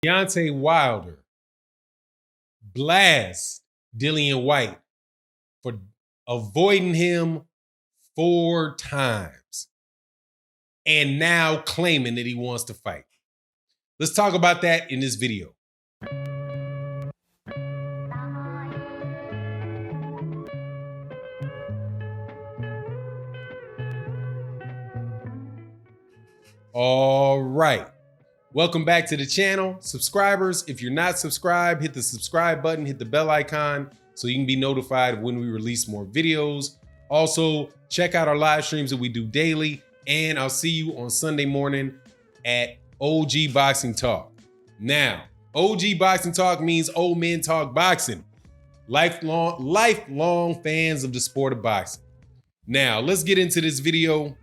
Deontay Wilder blasts Dillian Whyte for avoiding him 4 times and now claiming that he wants to fight. Let's talk about that in this video. All right. Welcome back to the channel. Subscribers, if you're not subscribed, hit the subscribe button, hit the bell icon so you can be notified when we release more videos. Also, check out our live streams that we do daily, and I'll see you on Sunday morning at OG Boxing Talk. Now, OG Boxing Talk means old men talk boxing. Lifelong fans of the sport of boxing. Now, let's get into this video.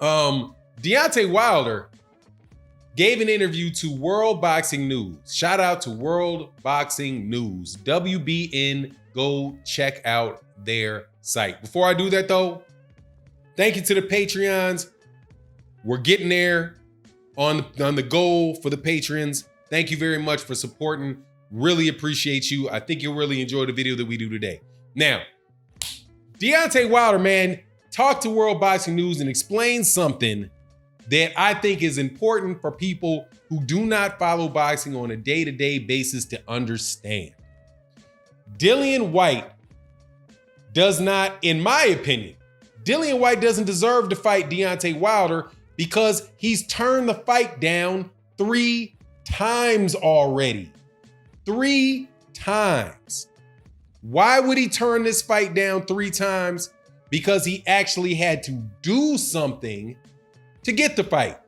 Deontay Wilder gave an interview to World Boxing News. Shout out to World Boxing News. WBN, go check out their site. Before I do that though, thank you to the Patreons. We're getting there on the goal for the patrons. Thank you very much for supporting. Really appreciate you. I think you'll really enjoy the video that we do today. Now, Deontay Wilder, man, talked to World Boxing News and explained something that I think is important for people who do not follow boxing on a day-to-day basis to understand. Dillian Whyte does not, in my opinion, Dillian Whyte doesn't deserve to fight Deontay Wilder because he's turned the fight down 3 times already. 3 times. Why would he turn this fight down 3 times? Because he actually had to do something to get the fight.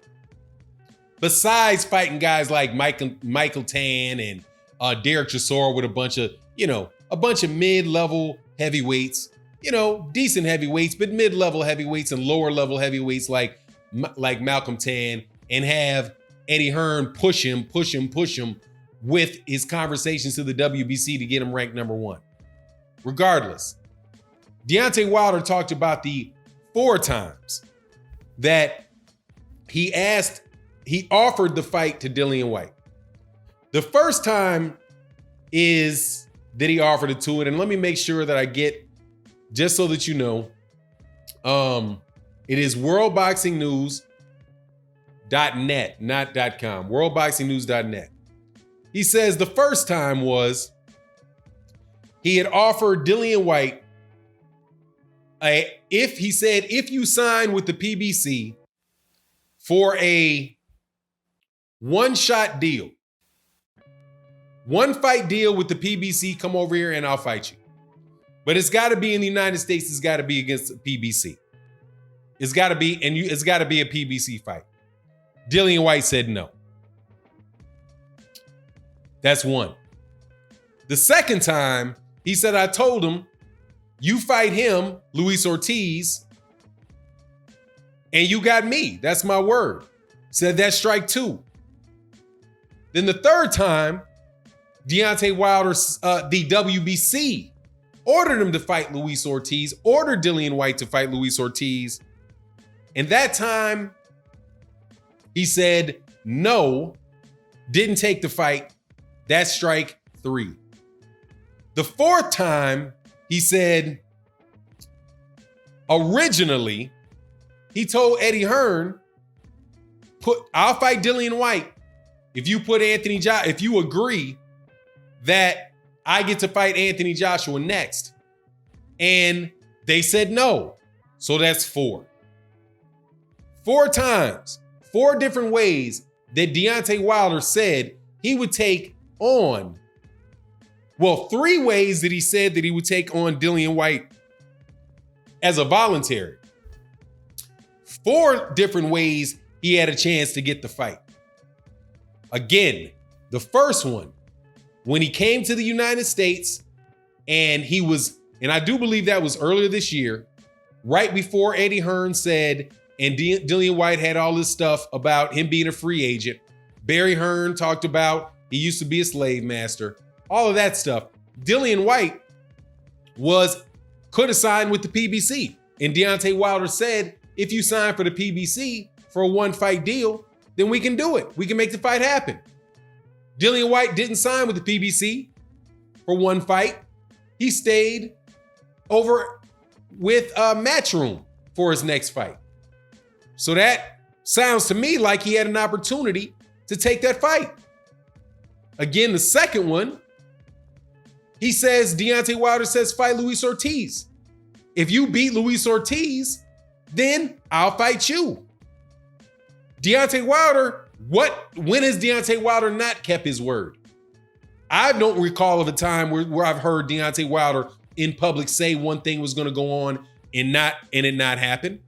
Besides fighting guys like Michael Tan and Derek Chisora with a bunch of mid-level heavyweights, decent heavyweights, but mid-level heavyweights and lower-level heavyweights like Malcolm Tan, and have Eddie Hearn push him with his conversations to the WBC to get him ranked #1. Regardless, Deontay Wilder talked about the 4 times that he offered the fight to Dillian Whyte. The first time is that he offered it to it, and let me make sure that I get, just so that you know, it is worldboxingnews.net, not .com, worldboxingnews.net. He says the first time was he had offered Dillian Whyte if you sign with the PBC for a one-shot deal, 1-fight deal with the PBC, come over here and I'll fight you. But it's got to be in the United States. It's got to be against the PBC. It's got to be, it's got to be a PBC fight. Dillian Whyte said no. That's one. The second time, he said, I told him, you fight him, Luis Ortiz, and you got me. That's my word. Said that's strike 2. Then the third time, Deontay Wilder, the WBC, ordered him to fight Luis Ortiz, ordered Dillian Whyte to fight Luis Ortiz. And that time, he said no, didn't take the fight. That's strike 3. The fourth time, he said, originally, he told Eddie Hearn, I'll fight Dillian Whyte if you agree that I get to fight Anthony Joshua next. And they said no. So that's 4. 4 times, 4 different ways that Deontay Wilder said he would take on. Well, 3 ways that he said that he would take on Dillian Whyte as a voluntary. 4 different ways he had a chance to get the fight. Again, the first one, when he came to the United States, and I do believe that was earlier this year, right before Eddie Hearn said, and Dillian Whyte had all this stuff about him being a free agent. Barry Hearn talked about he used to be a slave master, all of that stuff. Dillian Whyte could have signed with the PBC. And Deontay Wilder said, if you sign for the PBC for a 1-fight deal, then we can do it. We can make the fight happen. Dillian Whyte didn't sign with the PBC for one fight. He stayed over with Matchroom for his next fight. So that sounds to me like he had an opportunity to take that fight. Again, the second one, he says, Deontay Wilder says, fight Luis Ortiz. If you beat Luis Ortiz, then I'll fight you. Deontay Wilder, when has Deontay Wilder not kept his word? I don't recall of a time where I've heard Deontay Wilder in public say one thing was going to go on and it not happen.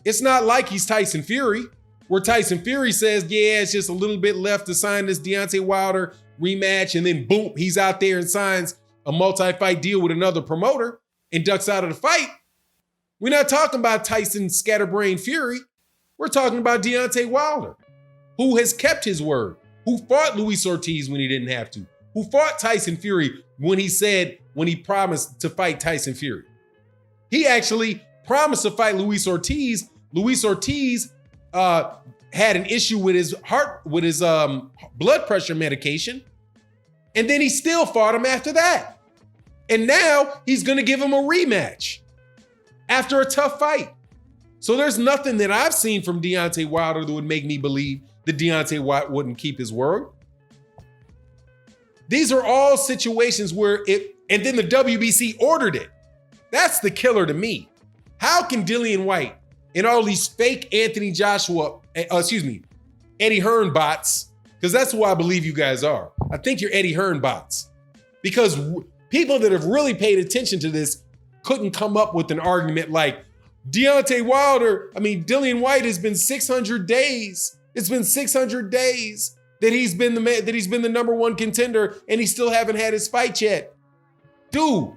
It's not like he's Tyson Fury, where Tyson Fury says, yeah, it's just a little bit left to sign this Deontay Wilder rematch, and then boom, he's out there and signs a multi-fight deal with another promoter and ducks out of the fight. We're not talking about Tyson Scatterbrain Fury. We're talking about Deontay Wilder, who has kept his word, who fought Luis Ortiz when he didn't have to, who fought Tyson Fury when he promised to fight Tyson Fury. He actually promised to fight Luis Ortiz. Luis Ortiz had an issue with his blood pressure medication, and then he still fought him after that. And now he's going to give him a rematch after a tough fight. So there's nothing that I've seen from Deontay Wilder that would make me believe that Deontay Wilder wouldn't keep his word. These are all situations where and then the WBC ordered it. That's the killer to me. How can Dillian Whyte and all these fake Eddie Hearn bots, because that's who I believe you guys are. I think you're Eddie Hearn bots. Because people that have really paid attention to this couldn't come up with an argument like, Dillian Whyte has been 600 days. It's been 600 days that he's been the number one contender, and he still haven't had his fight yet. Dude,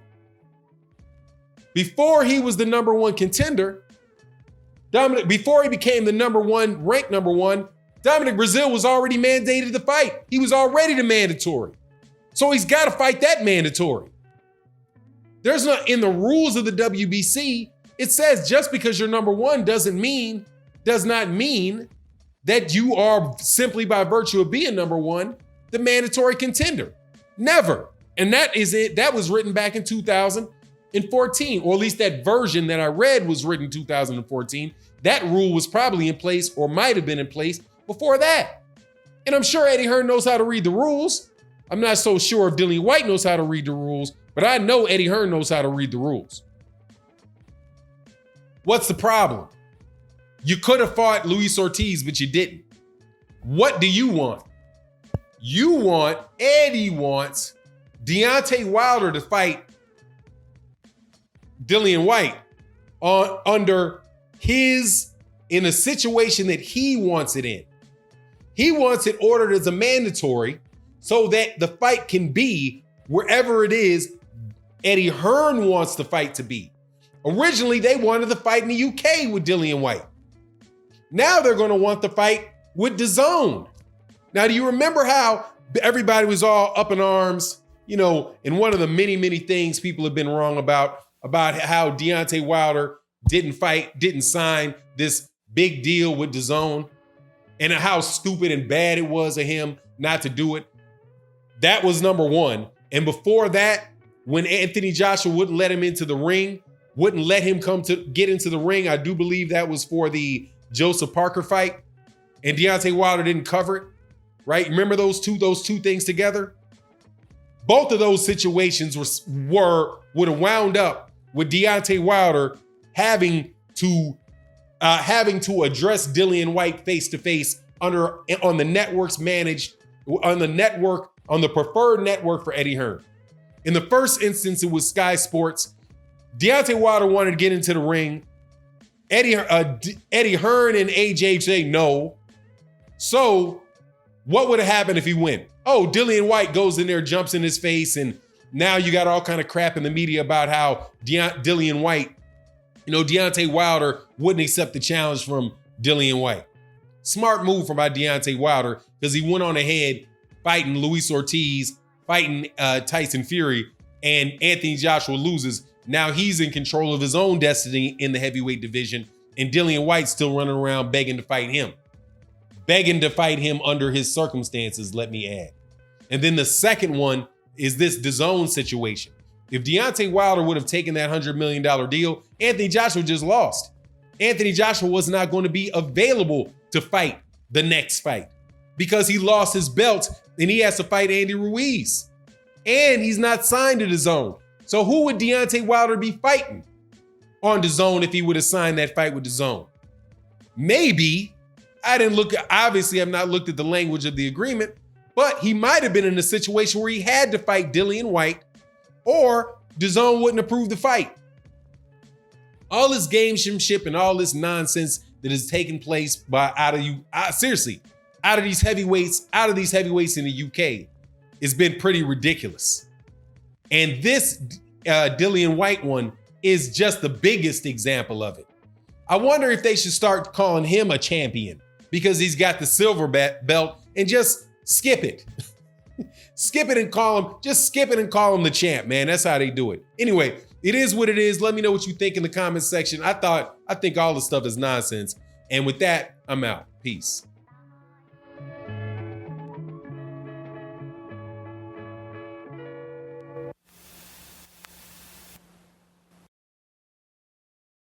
before he was the number one contender, before he became the ranked number one, Dominic Breazeale was already mandated to fight. He was already the mandatory. So he's got to fight that mandatory. There's not, in the rules of the WBC, it says just because you're number one does not mean that you are, simply by virtue of being number one, the mandatory contender. Never. And that is it. That was written back in 2014, or at least that version that I read was written in 2014. That rule was probably in place, or might have been in place before that. And I'm sure Eddie Hearn knows how to read the rules. I'm not so sure if Dillian Whyte knows how to read the rules, but I know Eddie Hearn knows how to read the rules. What's the problem? You could have fought Luis Ortiz, but you didn't. What do you want? Eddie wants Deontay Wilder to fight Dillian Whyte in a situation that he wants it in. He wants it ordered as a mandatory so that the fight can be wherever it is Eddie Hearn wants the fight to be. Originally, they wanted the fight in the UK with Dillian Whyte. Now they're going to want the fight with DAZN. Now, do you remember how everybody was all up in arms, and one of the many, many things people have been wrong about how Deontay Wilder didn't sign this big deal with DAZN, and how stupid and bad it was of him not to do it? That was number one. And before that, when Anthony Joshua wouldn't let him into the ring, wouldn't let him get into the ring, I do believe that was for the Joseph Parker fight, and Deontay Wilder didn't cover it, right? Remember those two things together? Both of those situations would have wound up with Deontay Wilder having to address Dillian Whyte face to face on the preferred network for Eddie Hearn. In the first instance, it was Sky Sports. Deontay Wilder wanted to get into the ring. Eddie Hearn and AJ say no. So what would have happened if he went? Oh, Dillian Whyte goes in there, jumps in his face, and now you got all kind of crap in the media about how Dillian Whyte, Deontay Wilder wouldn't accept the challenge from Dillian Whyte. Smart move from Deontay Wilder, because he went on ahead fighting Luis Ortiz, fighting Tyson Fury, and Anthony Joshua loses. Now he's in control of his own destiny in the heavyweight division, and Dillian Whyte's still running around begging to fight him under his circumstances, let me add. And then the second one is this DAZN situation. If Deontay Wilder would have taken that $100 million deal, Anthony Joshua just lost. Anthony Joshua was not going to be available to fight the next fight because he lost his belt and he has to fight Andy Ruiz. And he's not signed to DAZN. So who would Deontay Wilder be fighting on DAZN if he would have signed that fight with DAZN? Maybe, obviously I've not looked at the language of the agreement, but he might have been in a situation where he had to fight Dillian Whyte or DAZN wouldn't approve the fight. All this gamesmanship and all this nonsense that is taking place out of these heavyweights in the UK has been pretty ridiculous. And this Dillian Whyte one is just the biggest example of it. I wonder if they should start calling him a champion because he's got the silver belt and just skip it. Skip it and call him the champ, man. That's how they do it. Anyway, it is what it is. Let me know what you think in the comment section. I think all the stuff is nonsense. And with that, I'm out. Peace.